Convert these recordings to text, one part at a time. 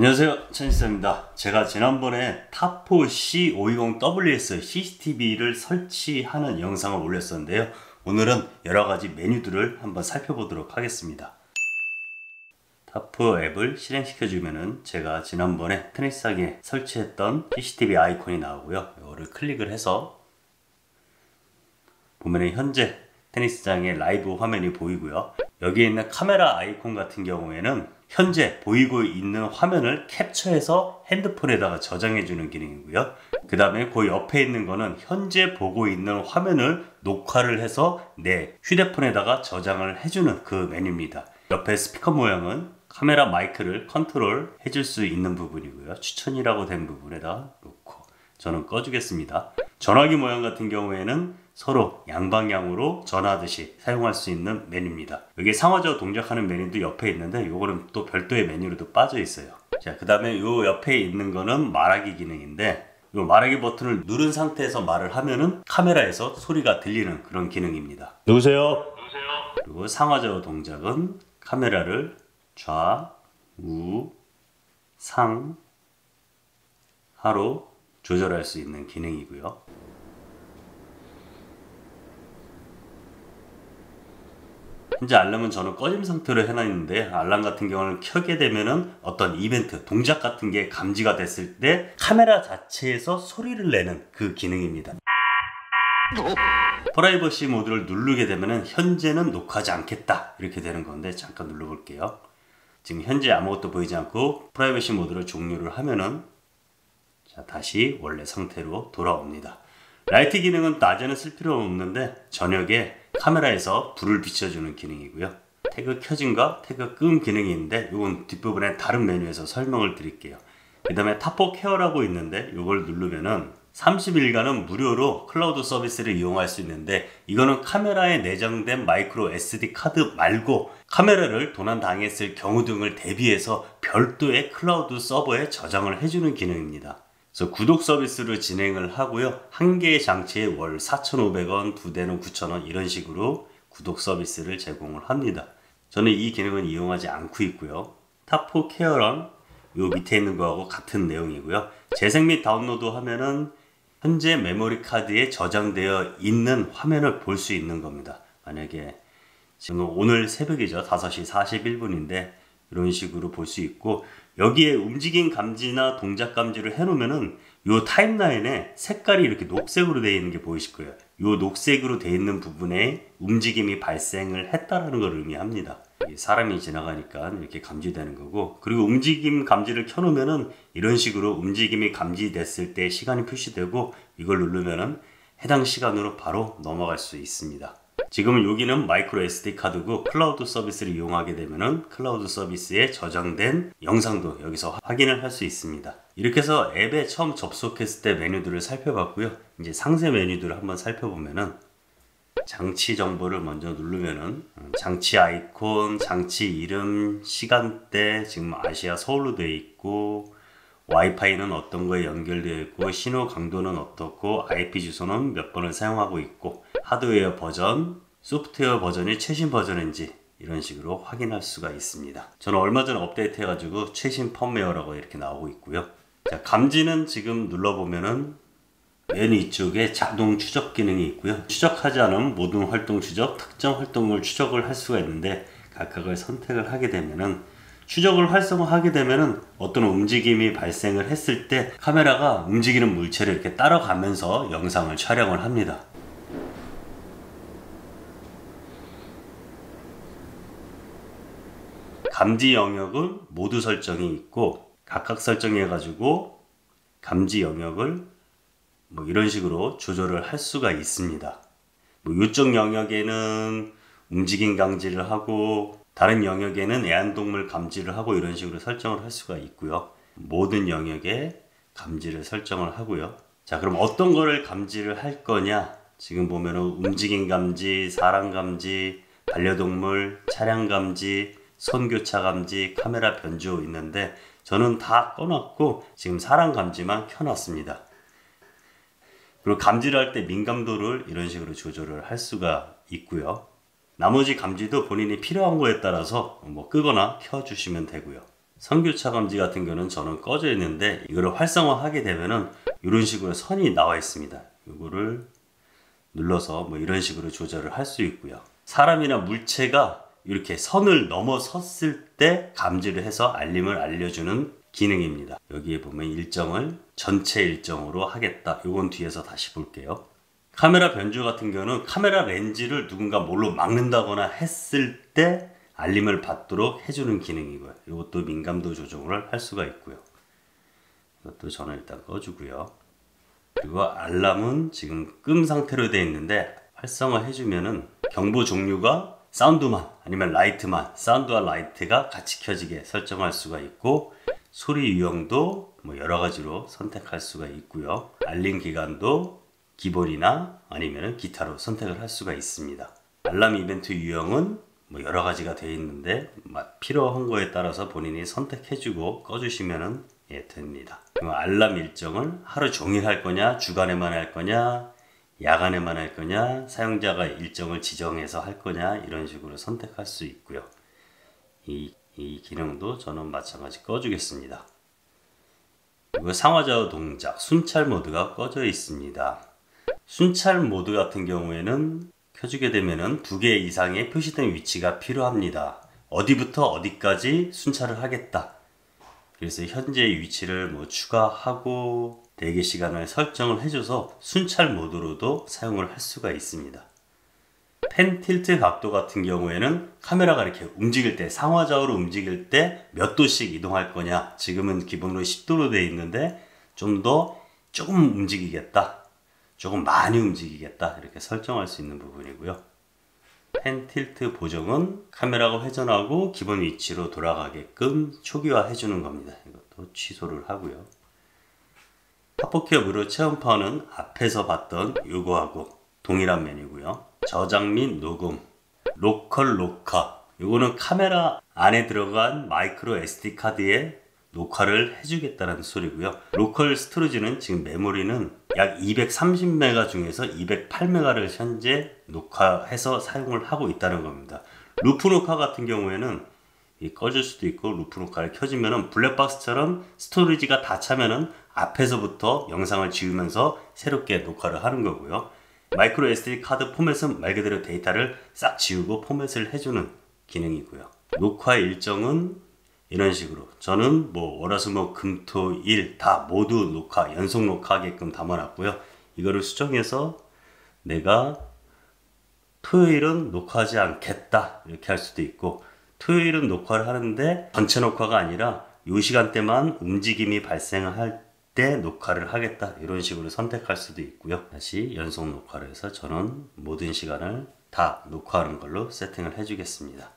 안녕하세요, 천식사입니다. 제가 지난번에 타포 C520WS CCTV를 설치하는 영상을 올렸었는데요. 오늘은 여러가지 메뉴들을 한번 살펴보도록 하겠습니다. 타포 앱을 실행시켜주면은 제가 지난번에 테니스장에 설치했던 CCTV 아이콘이 나오고요. 이거를 클릭을 해서 보면은 현재 테니스장의 라이브 화면이 보이고요. 여기에 있는 카메라 아이콘 같은 경우에는 현재 보이고 있는 화면을 캡처해서 핸드폰에다가 저장해주는 기능이고요. 그 다음에 그 옆에 있는 거는 현재 보고 있는 화면을 녹화를 해서 내 휴대폰에다가 저장을 해주는 그 메뉴입니다. 옆에 스피커 모양은 카메라 마이크를 컨트롤 해줄 수 있는 부분이고요. 추천이라고 된 부분에다 놓고 저는 꺼주겠습니다. 전화기 모양 같은 경우에는 서로 양방향으로 전화하듯이 사용할 수 있는 메뉴입니다. 여기 상하좌우 동작하는 메뉴도 옆에 있는데 이거는 또 별도의 메뉴로도 빠져 있어요. 자, 그 다음에 요 옆에 있는 거는 말하기 기능인데 이 말하기 버튼을 누른 상태에서 말을 하면은 카메라에서 소리가 들리는 그런 기능입니다. 누구세요? 그리고 상하좌우 동작은 카메라를 좌, 우, 상, 하로 조절할 수 있는 기능이고요. 현재 알람은 저는 꺼짐 상태로 해놨는데 알람 같은 경우는 켜게 되면은 어떤 이벤트, 동작 같은 게 감지가 됐을 때 카메라 자체에서 소리를 내는 그 기능입니다. 프라이버시 모드를 누르게 되면은 현재는 녹화하지 않겠다 이렇게 되는 건데 잠깐 눌러볼게요. 지금 현재 아무것도 보이지 않고 프라이버시 모드를 종료를 하면은 자, 다시 원래 상태로 돌아옵니다. 라이트 기능은 낮에는 쓸 필요는 없는데 저녁에 카메라에서 불을 비춰주는 기능이고요. 태그 켜짐과 태그 끄음 기능이 있는데 이건 뒷부분에 다른 메뉴에서 설명을 드릴게요. 그 다음에 타포 케어라고 있는데 이걸 누르면은 30일간은 무료로 클라우드 서비스를 이용할 수 있는데 이거는 카메라에 내장된 마이크로 SD 카드 말고 카메라를 도난 당했을 경우 등을 대비해서 별도의 클라우드 서버에 저장을 해주는 기능입니다. 그래서 구독 서비스를 진행을 하고요. 한 개의 장치에 월 4,500원, 두 대는 9,000원 이런 식으로 구독 서비스를 제공을 합니다. 저는 이 기능은 이용하지 않고 있고요. 타포 케어랑 요 밑에 있는 거하고 같은 내용이고요. 재생 및 다운로드 하면은 현재 메모리 카드에 저장되어 있는 화면을 볼 수 있는 겁니다. 만약에 지금 오늘 새벽이죠. 5시 41분인데 이런 식으로 볼 수 있고 여기에 움직임 감지나 동작 감지를 해놓으면은 요 타임라인에 색깔이 이렇게 녹색으로 되어 있는 게 보이실 거예요. 요 녹색으로 되어 있는 부분에 움직임이 발생을 했다라는 걸 의미합니다. 사람이 지나가니까 이렇게 감지되는 거고, 그리고 움직임 감지를 켜놓으면은 이런 식으로 움직임이 감지됐을 때 시간이 표시되고 이걸 누르면은 해당 시간으로 바로 넘어갈 수 있습니다. 지금은 여기는 마이크로 SD 카드고 클라우드 서비스를 이용하게 되면은 클라우드 서비스에 저장된 영상도 여기서 확인을 할 수 있습니다. 이렇게 해서 앱에 처음 접속했을 때 메뉴들을 살펴봤고요. 이제 상세 메뉴들을 한번 살펴보면은 장치 정보를 먼저 누르면은 장치 아이콘, 장치 이름, 시간대, 지금 아시아 서울로 되어 있고 와이파이는 어떤 거에 연결되어 있고 신호 강도는 어떻고 IP 주소는 몇 번을 사용하고 있고 하드웨어 버전, 소프트웨어 버전이 최신 버전인지 이런 식으로 확인할 수가 있습니다. 저는 얼마 전에 업데이트 해가지고 최신 펌웨어라고 이렇게 나오고 있고요. 자, 감지는 지금 눌러보면은 맨 위쪽에 자동 추적 기능이 있고요. 추적하지 않은 모든 활동 추적, 특정 활동을 추적을 할 수가 있는데 각각을 선택을 하게 되면은 추적을 활성화하게 되면은 어떤 움직임이 발생을 했을 때 카메라가 움직이는 물체를 이렇게 따라가면서 영상을 촬영을 합니다. 감지 영역은 모두 설정이 있고 각각 설정해 가지고 감지 영역을 뭐 이런 식으로 조절을 할 수가 있습니다. 뭐 이쪽 영역에는 움직임 감지를 하고 다른 영역에는 애완동물 감지를 하고 이런 식으로 설정을 할 수가 있고요. 모든 영역에 감지를 설정을 하고요. 자, 그럼 어떤 거를 감지를 할 거냐? 지금 보면은 움직임 감지, 사람 감지, 반려동물, 차량 감지, 선교차 감지, 카메라 변조 있는데 저는 다 꺼놨고 지금 사람 감지만 켜놨습니다. 그리고 감지를 할 때 민감도를 이런 식으로 조절을 할 수가 있고요. 나머지 감지도 본인이 필요한 거에 따라서 뭐 끄거나 켜 주시면 되고요. 선교차 감지 같은 경우는 저는 꺼져 있는데 이거를 활성화하게 되면은 이런 식으로 선이 나와 있습니다. 이거를 눌러서 뭐 이런 식으로 조절을 할 수 있고요. 사람이나 물체가 이렇게 선을 넘어섰을 때 감지를 해서 알림을 알려주는 기능입니다. 여기에 보면 일정을 전체 일정으로 하겠다. 요건 뒤에서 다시 볼게요. 카메라 변조 같은 경우는 카메라 렌즈를 누군가 뭘로 막는다거나 했을 때 알림을 받도록 해주는 기능이고요. 이것도 민감도 조정을 할 수가 있고요. 이것도 저는 일단 꺼주고요. 그리고 알람은 지금 끔 상태로 되어 있는데 활성화 해주면은 경보 종류가 사운드만 아니면 라이트만, 사운드와 라이트가 같이 켜지게 설정할 수가 있고, 소리 유형도 뭐 여러 가지로 선택할 수가 있고요. 알림 기간도 기본이나 아니면 기타로 선택을 할 수가 있습니다. 알람 이벤트 유형은 뭐 여러 가지가 되어 있는데 필요한 거에 따라서 본인이 선택해주고 꺼주시면 됩니다. 알람 일정을 하루 종일 할 거냐, 주간에만 할 거냐, 야간에만 할 거냐, 사용자가 일정을 지정해서 할 거냐, 이런 식으로 선택할 수 있고요. 이 기능도 저는 마찬가지 꺼주겠습니다. 그리고 상하좌우 동작, 순찰 모드가 꺼져 있습니다. 순찰 모드 같은 경우에는 켜주게 되면은 2개 이상의 표시된 위치가 필요합니다. 어디부터 어디까지 순찰을 하겠다. 그래서 현재의 위치를 뭐 추가하고 대기 시간을 설정을 해줘서 순찰 모드로도 사용을 할 수가 있습니다. 펜 틸트 각도 같은 경우에는 카메라가 이렇게 움직일 때, 상하좌우로 움직일 때 몇 도씩 이동할 거냐. 지금은 기본으로 10도로 되어 있는데 조금 움직이겠다, 조금 많이 움직이겠다, 이렇게 설정할 수 있는 부분이고요. 펜 틸트 보정은 카메라가 회전하고 기본 위치로 돌아가게끔 초기화 해주는 겁니다. 이것도 취소를 하고요. 팝업케어 무료 체험판은 앞에서 봤던 요거하고 동일한 메뉴고요. 저장 및 녹음, 로컬 녹화, 요거는 카메라 안에 들어간 마이크로 SD 카드에 녹화를 해주겠다는 소리고요. 로컬 스토리지는 지금 메모리는 약 230메가 중에서 208메가를 현재 녹화해서 사용을 하고 있다는 겁니다. 루프 녹화 같은 경우에는 꺼질 수도 있고, 루프 녹화를 켜지면은 블랙박스처럼 스토리지가 다 차면은 앞에서부터 영상을 지우면서 새롭게 녹화를 하는 거고요. 마이크로 SD 카드 포맷은 말 그대로 데이터를 싹 지우고 포맷을 해주는 기능이고요. 녹화 일정은 이런 식으로 저는 뭐 월화수목금토일 다 모두 녹화, 연속 녹화하게끔 담아놨고요. 이거를 수정해서 내가 토요일은 녹화하지 않겠다 이렇게 할 수도 있고, 토요일은 녹화를 하는데 전체 녹화가 아니라 이 시간대만 움직임이 발생할 때 녹화를 하겠다, 이런 식으로 선택할 수도 있고요. 다시 연속 녹화를 해서 저는 모든 시간을 다 녹화하는 걸로 세팅을 해주겠습니다.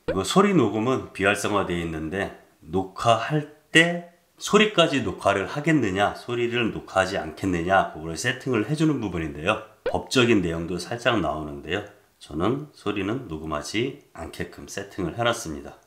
그리고 소리 녹음은 비활성화되어 있는데 녹화할 때 소리까지 녹화를 하겠느냐, 소리를 녹화하지 않겠느냐, 그걸 세팅을 해주는 부분인데요. 법적인 내용도 살짝 나오는데요. 저는 소리는 녹음하지 않게끔 세팅을 해놨습니다.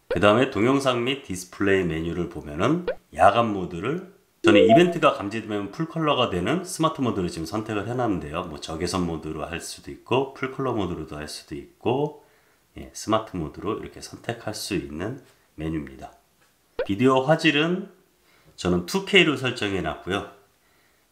그 다음에 동영상 및 디스플레이 메뉴를 보면은 야간 모드를, 저는 이벤트가 감지되면 풀컬러가 되는 스마트 모드를 지금 선택을 해놨는데요. 뭐 적외선 모드로 할 수도 있고 풀컬러 모드로도 할 수도 있고, 스마트 모드로 이렇게 선택할 수 있는 메뉴입니다. 비디오 화질은 저는 2K로 설정해 놨고요.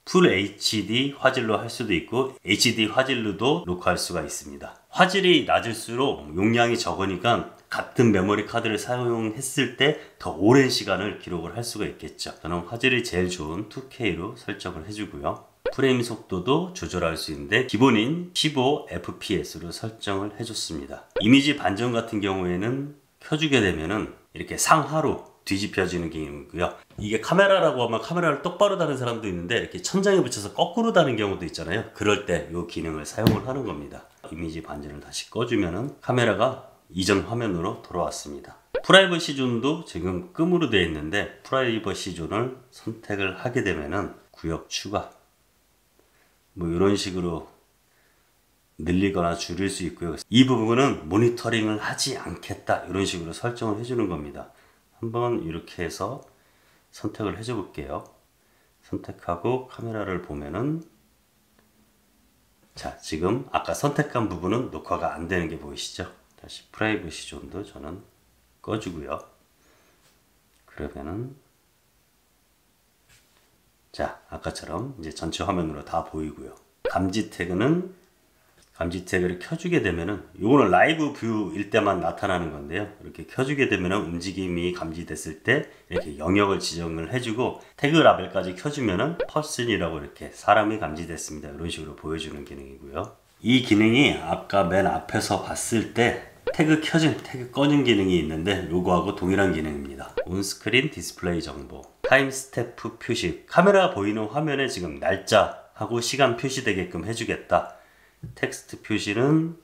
풀 HD 화질로 할 수도 있고 HD 화질로도 녹화할 수가 있습니다. 화질이 낮을수록 용량이 적으니까 같은 메모리 카드를 사용했을 때 더 오랜 시간을 기록을 할 수가 있겠죠. 저는 화질이 제일 좋은 2K로 설정을 해주고요. 프레임 속도도 조절할 수 있는데 기본인 15fps로 설정을 해줬습니다. 이미지 반전 같은 경우에는 켜주게 되면은 이렇게 상하로 뒤집혀지는 기능이고요. 이게 카메라라고 하면 카메라를 똑바로 다는 사람도 있는데 이렇게 천장에 붙여서 거꾸로 다는 경우도 있잖아요. 그럴 때 이 기능을 사용을 하는 겁니다. 이미지 반전을 다시 꺼주면은 카메라가 이전 화면으로 돌아왔습니다. 프라이버시 존도 지금 끔으로 되어 있는데 프라이버시 존을 선택을 하게 되면은 구역 추가 뭐 이런 식으로 늘리거나 줄일 수 있고요. 이 부분은 모니터링을 하지 않겠다 이런 식으로 설정을 해주는 겁니다. 한번 이렇게 해서 선택을 해줘 볼게요. 선택하고 카메라를 보면은, 자, 지금 아까 선택한 부분은 녹화가 안 되는 게 보이시죠? 다시 프라이버시 존도 저는 꺼주고요. 그러면은 자, 아까처럼 이제 전체 화면으로 다 보이고요. 감지 태그를 켜주게 되면은, 요거는 라이브 뷰일 때만 나타나는 건데요. 이렇게 켜주게 되면은 움직임이 감지됐을 때 이렇게 영역을 지정을 해주고, 태그 라벨까지 켜주면은 퍼슨이라고 이렇게 사람이 감지됐습니다, 이런 식으로 보여주는 기능이고요. 이 기능이 아까 맨 앞에서 봤을 때 태그 켜진, 태그 꺼진 기능이 있는데, 요거하고 동일한 기능입니다. 온스크린 디스플레이 정보, 타임 스탬프 표시, 카메라 보이는 화면에 지금 날짜하고 시간 표시되게끔 해주겠다. 텍스트 표시는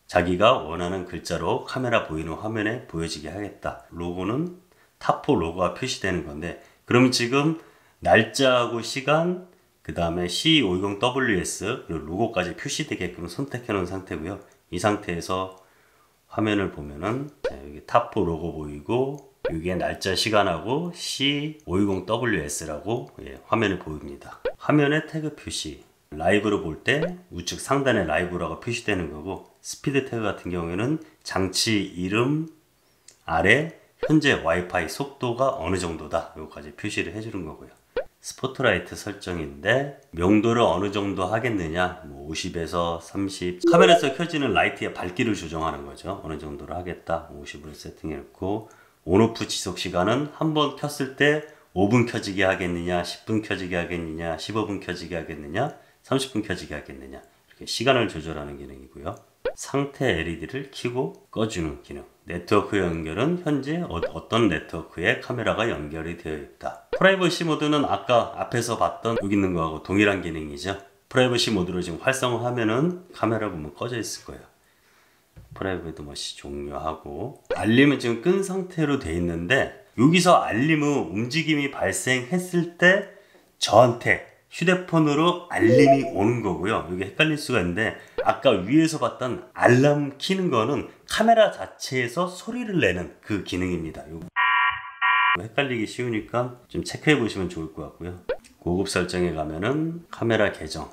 자기가 원하는 글자로 카메라 보이는 화면에 보여지게 하겠다. 로고는 타포 로고가 표시되는 건데, 그럼 지금 날짜하고 시간, 그 다음에 C520WS 그리고 로고까지 표시되게끔 선택해 놓은 상태고요. 이 상태에서 화면을 보면은 여기 타포 로고 보이고, 여기에 날짜 시간하고 C520WS라고 화면에 보입니다. 화면에 태그 표시, 라이브로 볼 때 우측 상단에 라이브라고 표시되는 거고, 스피드 태그 같은 경우에는 장치 이름 아래 현재 와이파이 속도가 어느 정도다, 요거까지 표시를 해주는 거고요. 스포트라이트 설정인데 명도를 어느 정도 하겠느냐, 뭐 50에서 30, 카메라에서 켜지는 라이트의 밝기를 조정하는 거죠. 어느 정도로 하겠다, 50으로 세팅해 놓고, 온오프 지속 시간은 한번 켰을 때 5분 켜지게 하겠느냐, 10분 켜지게 하겠느냐, 15분 켜지게 하겠느냐, 30분 켜지게 하겠느냐, 이렇게 시간을 조절하는 기능이고요. 상태 LED를 켜고 꺼주는 기능. 네트워크 연결은 현재 어떤 네트워크에 카메라가 연결이 되어 있다. 프라이버시 모드는 아까 앞에서 봤던 여기 있는 거하고 동일한 기능이죠. 프라이버시 모드로 지금 활성화하면은 카메라 보면 꺼져 있을 거예요. 프라이버시 모드 종료하고, 알림은 지금 끈 상태로 되어 있는데, 여기서 알림은 움직임이 발생했을 때 저한테 휴대폰으로 알림이 오는 거고요. 여기 헷갈릴 수가 있는데, 아까 위에서 봤던 알람 키는 거는 카메라 자체에서 소리를 내는 그 기능입니다. 헷갈리기 쉬우니까 좀 체크해 보시면 좋을 것 같고요. 고급 설정에 가면은 카메라 계정,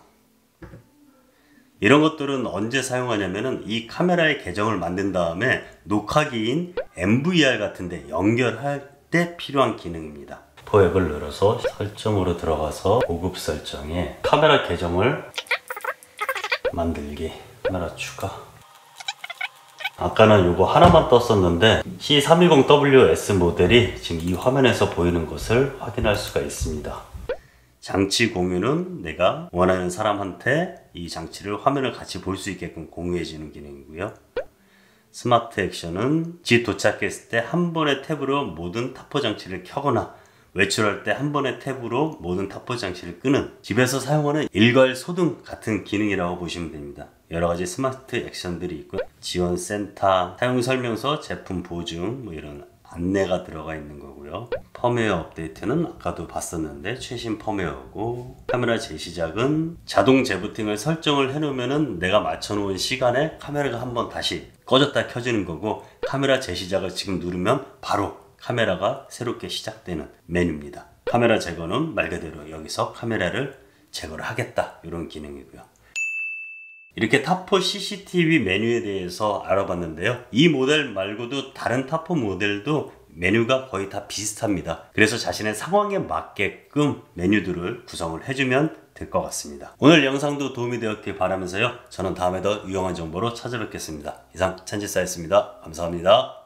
이런 것들은 언제 사용하냐면은 이 카메라의 계정을 만든 다음에 녹화기인 MVR 같은데 연결할 때 필요한 기능입니다. 포획을 눌러서 설정으로 들어가서 고급 설정에 카메라 계정을 만들기, 카메라 추가. 아까는 요거 하나만 떴었는데 C310WS 모델이 지금 이 화면에서 보이는 것을 확인할 수가 있습니다. 장치 공유는 내가 원하는 사람한테 이 장치를 화면을 같이 볼 수 있게끔 공유해 주는 기능이고요. 스마트 액션은 집 도착했을 때 한 번의 탭으로 모든 타포 장치를 켜거나, 외출할 때 한 번의 탭으로 모든 타포 장치를 끄는, 집에서 사용하는 일괄 소등 같은 기능이라고 보시면 됩니다. 여러가지 스마트 액션들이 있고, 지원 센터, 사용 설명서, 제품 보증, 뭐 이런 안내가 들어가 있는 거고요. 펌웨어 업데이트는 아까도 봤었는데 최신 펌웨어고, 카메라 재시작은 자동 재부팅을 설정을 해놓으면은 내가 맞춰놓은 시간에 카메라가 한번 다시 꺼졌다 켜지는 거고, 카메라 재시작을 지금 누르면 바로 카메라가 새롭게 시작되는 메뉴입니다. 카메라 제거는 말 그대로 여기서 카메라를 제거를 하겠다, 이런 기능이고요. 이렇게 타포 CCTV 메뉴에 대해서 알아봤는데요. 이 모델 말고도 다른 타포 모델도 메뉴가 거의 다 비슷합니다. 그래서 자신의 상황에 맞게끔 메뉴들을 구성을 해주면 될 것 같습니다. 오늘 영상도 도움이 되었길 바라면서요. 저는 다음에 더 유용한 정보로 찾아뵙겠습니다. 이상 찬지사였습니다. 감사합니다.